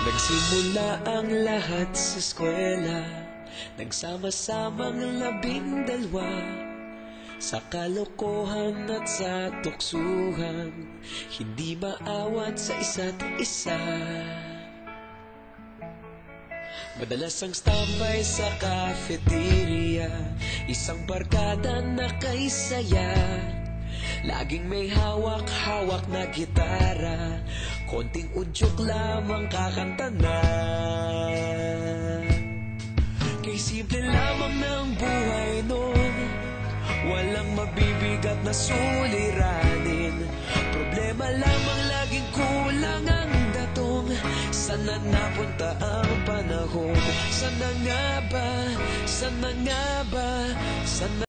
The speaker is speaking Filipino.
Nagsimula ang lahat sa eskwela, nagsama-samang 12. Sa kalokohan at sa tuksuhan, hindi maawat sa isa't isa. Madalas ang standby sa cafeteria, isang barkada na kay saya. Laging may hawak-hawak na gitara, konting udyok lamang kakanta na. Kay simple lamang ng buhay nun, walang mabibigat na suliranin. Problema lamang laging kulang ang datong. Sana napunta ang panahon? Sana nga ba? Sana nga ba? Sana